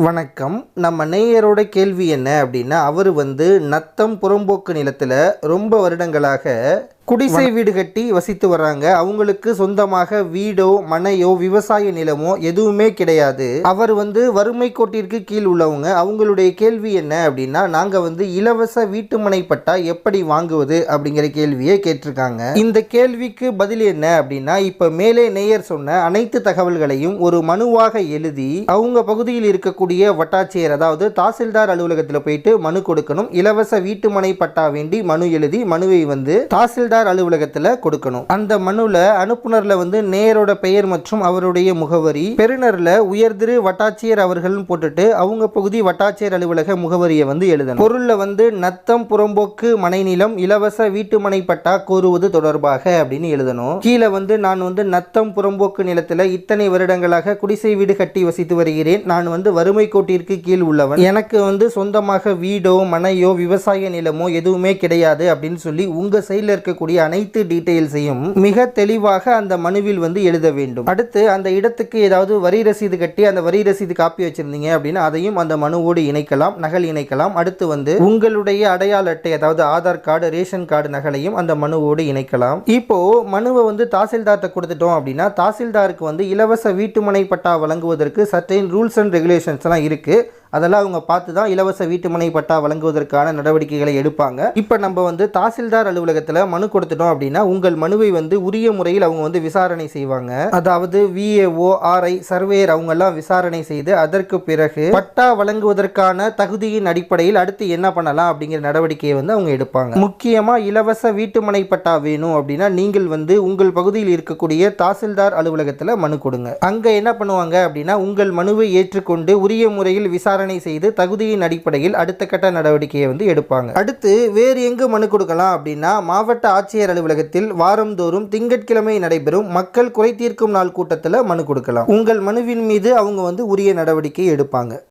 வணக்கம். நம்ம நேயரோட கேள்வி என்ன அப்படின்னா, அவர் நத்தம் புறம்போக்கு நிலத்தில் ரொம்ப வருடங்களாக குடிசை வீடு கட்டி வசித்து வர்றாங்க. அவங்களுக்கு சொந்தமாக வீடோ மனையோ விவசாய நிலமோ எதுவுமே கிடையாது. அவர் வறுமை கோட்டிற்கு கீழ் உள்ளவங்க. அவங்களுடைய கேள்வி என்ன அப்படின்னா, நாங்கள் இலவச வீட்டுமனை பட்டா எப்படி வாங்குவது அப்படிங்கிற கேள்வியை கேட்டிருக்காங்க. இந்த கேள்விக்கு பதில் என்ன அப்படின்னா, இப்போ மேலே நேயர் சொன்ன அனைத்து தகவல்களையும் ஒரு மனுவாக எழுதி அவங்க பகுதியில் இருக்கக்கூடிய வட்டாட்சியர், அதாவது தாசில்தார் அலுவலகத்தில் போயிட்டு மனு கொடுக்கணும். இலவச வீட்டுமனை பட்டா வேண்டி மனு எழுதி மனுவை தாசில்தார் அலுவலகத்தில் கொடுக்கணும். அந்த மனுல அனுப்புனர்ல நேயரோட பெயர் மற்றும் அவருடைய முகவரி, பெறுநர்ல உயர்திரு வட்டாட்சியர் அவர்கள் போட்டுட்டு அவங்க பகுதி வட்டாட்சியர் அலுவலக முகவரியை எழுதணும். பொருள்ல நத்தம் புறம்போக்கு மனைநிலம் இலவச வீட்டுமனை பட்டா கோருவது தொடர்பாக அப்படின்னு எழுதணும். கீழே நான் நத்தம் புறம்போக்கு நிலத்தில் இத்தனை வருடங்களாக குடிசை வீடு கட்டி வசித்து வருகிறேன். நான் வறுமை கோட்டிற்கு கீழ் உள்ளவன். எனக்கு சொந்தமாக வீடோ மனையோ விவசாய நிலமோ எதுவுமே கிடையாது அப்படின்னு சொல்லி உங்க சைடில் இருக்கக்கூடிய அனைத்து டீடைல்ஸையும் மிக தெளிவாக அந்த மனுவில் எழுத வேண்டும். அடுத்து அந்த இடத்துக்கு ஏதாவது வரி ரசீது கட்டி அந்த வரி ரசீது காப்பி வச்சிருந்தீங்க அப்படின்னா அதையும் அந்த மனுவோடு இணைக்கலாம், நகல் இணைக்கலாம். அடுத்து உங்களுடைய அடையாள அட்டை, அதாவது ஆதார் கார்டு, ரேஷன் கார்டு நகலையும் அந்த மனுவோடு இணைக்கலாம். இப்போ மனுவை தாசில்தார்ட்ட கொடுத்துட்டோம் அப்படின்னா தாசில்தாருக்கு இலவச வீட்டுமனை பட்டா வழங்குவதற்கு சர்டைன் ரூல்ஸ் அண்ட் ரெகுலேஷன்ஸ் எல்லாம் இருக்கு. அதெல்லாம் அவங்க பார்த்து தான் இலவச வீட்டுமனை பட்டா வழங்குவதற்கான நடவடிக்கைகளை எடுப்பாங்க. இப்போ நம்ம தாசில்தார் அலுவலகத்தில் மனு கொடுத்துட்டோம் அப்படின்னா உங்கள் மனுவை உரிய முறையில் அவங்க விசாரணை செய்வாங்க. அதாவது விஏஓ, ஆர்ஐ, சர்வேயர் அவங்கெல்லாம் விசாரணை செய்து அதற்கு பிறகு பட்டா வழங்குவதற்கான தகுதியின் அடிப்படையில் அடுத்து என்ன பண்ணலாம் அப்படிங்கிற நடவடிக்கையை அவங்க எடுப்பாங்க. முக்கியமாக இலவச வீட்டுமனை பட்டா வேணும் அப்படின்னா நீங்கள் உங்கள் பகுதியில் இருக்கக்கூடிய தாசில்தார் அலுவலகத்தில் மனு கொடுங்க. அங்கே என்ன பண்ணுவாங்க அப்படின்னா உங்கள் மனுவை ஏற்றுக்கொண்டு உரிய முறையில் விசாரணை செய்து தகுதியின் அடிப்படையில் அடுத்த கட்ட நடவடிக்கையை எடுப்பாங்க. அடுத்து வேறு எங்கு மனு கொடுக்கலாம் அப்படின்னா மாவட்ட ஆட்சியர் அலுவலகத்தில் வாரந்தோறும் திங்கட்கிழமை நடைபெறும் மக்கள் குறை தீர்க்கும் நாள் கூட்டத்தில் மனு கொடுக்கலாம். உங்கள் மனுவின் மீது அவங்க உரிய நடவடிக்கை எடுப்பாங்க.